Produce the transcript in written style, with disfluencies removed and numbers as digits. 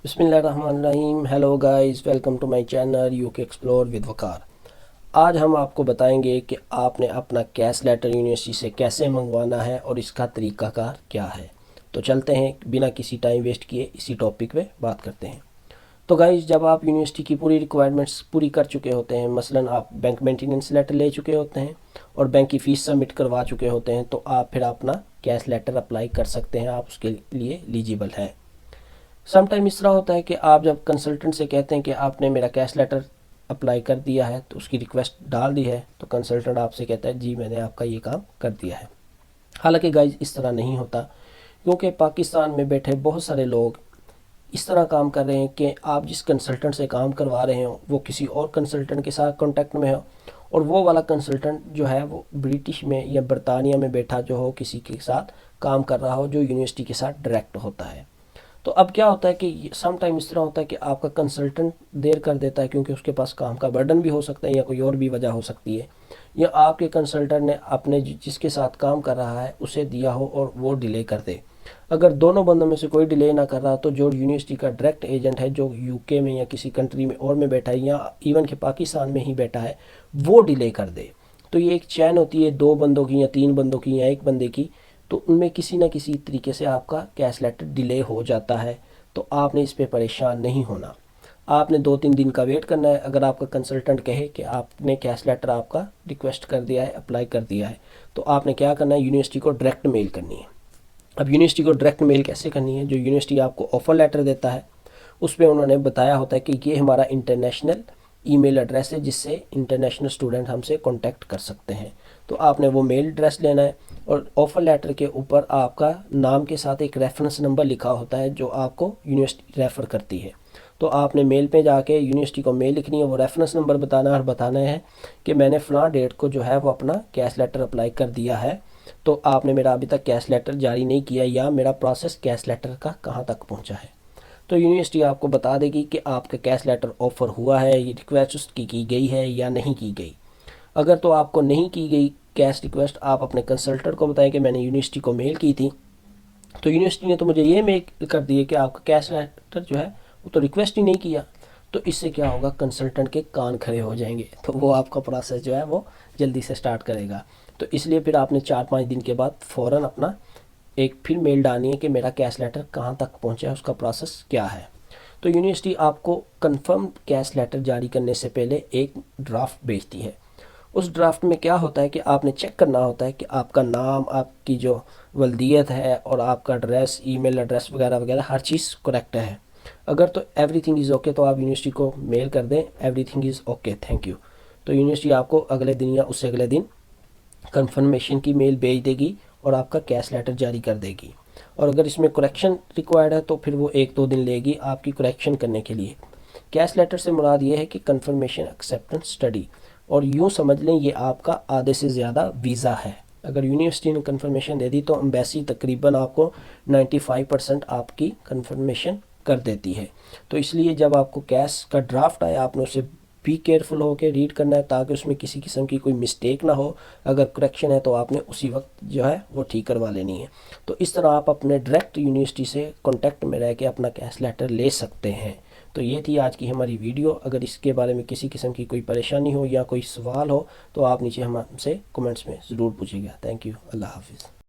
बिस्मिल्लाहिर्रहमानिर्रहीम। Hello guys, welcome to my channel UK explore with Waqar. आज हम आपको बताएंगे कि आपने अपना कैश लेटर यूनिवर्सिटी से कैसे मंगवाना है और इसका तरीक़ाकार क्या है। तो चलते हैं, बिना किसी टाइम वेस्ट किए इसी टॉपिक पे बात करते हैं। तो गाइस, जब आप यूनिवर्सिटी की पूरी रिक्वायरमेंट्स पूरी कर चुके होते हैं, मसलन आप बैंक मेंटेनेंस लेटर ले चुके होते हैं और बैंक की फ़ीस सबमिट करवा चुके होते हैं, तो आप फिर अपना कैश लेटर अप्लाई कर सकते हैं। आप उसके लिए एलिजिबल हैं। सम टाइम इस तरह होता है कि आप जब कंसल्टेंट से कहते हैं कि आपने मेरा कैश लेटर अप्लाई कर दिया है, तो उसकी रिक्वेस्ट डाल दी है, तो कंसल्टेंट आपसे कहता है जी मैंने आपका ये काम कर दिया है। हालांकि गाइज इस तरह नहीं होता, क्योंकि पाकिस्तान में बैठे बहुत सारे लोग इस तरह काम कर रहे हैं कि आप जिस कंसल्टेंट से काम करवा रहे हो वो किसी और कंसल्टेंट के साथ कांटेक्ट में हो, और वो वाला कंसल्टेंट जो है वो ब्रिटिश में या बरतानिया में बैठा जो हो किसी के साथ काम कर रहा हो जो यूनिवर्सिटी के साथ डायरेक्ट होता है। तो अब क्या होता है कि सम टाइम इस तरह होता है कि आपका कंसल्टेंट देर कर देता है, क्योंकि उसके पास काम का बर्डन भी हो सकता है या कोई और भी वजह हो सकती है, या आपके कंसल्टेंट ने अपने जिसके साथ काम कर रहा है उसे दिया हो और वो डिले कर दे। अगर दोनों बंदों में से कोई डिले ना कर रहा, तो जो यूनिवर्सिटी का डायरेक्ट एजेंट है जो यूके में या किसी कंट्री में और में बैठा है या इवन के पाकिस्तान में ही बैठा है, वो डिले कर दे। तो ये एक चैन होती है, दो बंदों की या तीन बंदों की या एक बंदे की, तो उनमें किसी न किसी तरीके से आपका कैश लेटर डिले हो जाता है। तो आपने इस पे परेशान नहीं होना। आपने 2-3 दिन का वेट करना है। अगर आपका कंसल्टेंट कहे कि आपने कैश लेटर आपका रिक्वेस्ट कर दिया है, अप्लाई कर दिया है, तो आपने क्या करना है, यूनिवर्सिटी को डायरेक्ट मेल करनी है। अब यूनिवर्सिटी को डायरेक्ट मेल कैसे करनी है, जो यूनिवर्सिटी आपको ऑफ़र लेटर देता है उस पर उन्होंने बताया होता है कि ये हमारा इंटरनेशनल ईमेल एड्रेस है जिससे इंटरनेशनल स्टूडेंट हमसे कांटेक्ट कर सकते हैं। तो आपने वो मेल एड्रेस लेना है, और ऑफ़र लेटर के ऊपर आपका नाम के साथ एक रेफरेंस नंबर लिखा होता है जो आपको यूनिवर्सिटी रेफ़र करती है। तो आपने मेल पे जाके यूनिवर्सिटी को मेल लिखनी है, वो रेफरेंस नंबर बताना है और बताना है कि मैंने फ़लाँ डेट को जो है वो अपना कैश लेटर अप्लाई कर दिया है, तो आपने मेरा अभी तक कैश लेटर जारी नहीं किया, या मेरा प्रोसेस कैश लेटर का कहाँ तक पहुँचा है। तो यूनिवर्सिटी आपको बता देगी कि आपका कैश लेटर ऑफ़र हुआ है, ये रिक्वेस्ट उसकी की गई है या नहीं की गई। अगर तो आपको नहीं की गई कैश रिक्वेस्ट, आप अपने कंसल्टेंट को बताएं कि मैंने यूनिवर्सिटी को मेल की थी, तो यूनिवर्सिटी ने तो मुझे ये मेल कर दी है कि आपका कैश लेटर जो है वो तो रिक्वेस्ट ही नहीं किया। तो इससे क्या होगा, कंसल्टेंट के कान खड़े हो जाएंगे, तो वो आपका प्रोसेस जो है वो जल्दी से स्टार्ट करेगा। तो इसलिए फिर आपने 4-5 दिन के बाद फ़ौरन अपना एक फिर मेल डालनी है कि मेरा कैश लेटर कहाँ तक पहुँचा है, उसका प्रोसेस क्या है। तो यूनिवर्सिटी आपको कंफर्म कैश लेटर जारी करने से पहले एक ड्राफ्ट भेजती है। उस ड्राफ्ट में क्या होता है कि आपने चेक करना होता है कि आपका नाम, आपकी जो वल्दियत है और आपका एड्रेस, ईमेल एड्रेस वगैरह वगैरह हर चीज़ करेक्ट है। अगर तो एवरीथिंग इज़ ओके, तो आप यूनिवर्सिटी को मेल कर दें everything is okay, thank you. तो यूनिवर्सिटी आपको अगले दिन या उससे अगले दिन कंफर्मेशन की मेल भेज देगी और आपका कैश लेटर जारी कर देगी। और अगर इसमें करेक्शन रिक्वायर्ड है तो फिर वो 1-2 दिन लेगी आपकी करेक्शन करने के लिए। कैश लेटर से मुराद ये है कि कंफर्मेशन एक्सेप्टेंस स्टडी, और यूँ समझ लें ये आपका आधे से ज़्यादा वीज़ा है। अगर यूनिवर्सिटी ने कंफर्मेशन दे दी तो एम्बेसी तकरीबन आपको 95% आपकी कंफर्मेशन कर देती है। तो इसलिए जब आपको कैश का ड्राफ्ट आया, आपने उसे बी केयरफुल होकर रीड करना है ताकि उसमें किसी किस्म की कोई मिस्टेक ना हो। अगर करेक्शन है तो आपने उसी वक्त जो है वो ठीक करवा लेनी है। तो इस तरह आप अपने डायरेक्ट यूनिवर्सिटी से कांटेक्ट में रह के अपना कैश लेटर ले सकते हैं। तो ये थी आज की हमारी वीडियो। अगर इसके बारे में किसी किस्म की कोई परेशानी हो या कोई सवाल हो तो आप नीचे हमसे कमेंट्स में ज़रूर पूछिएगा। Thank you. अल्लाह हाफिज़।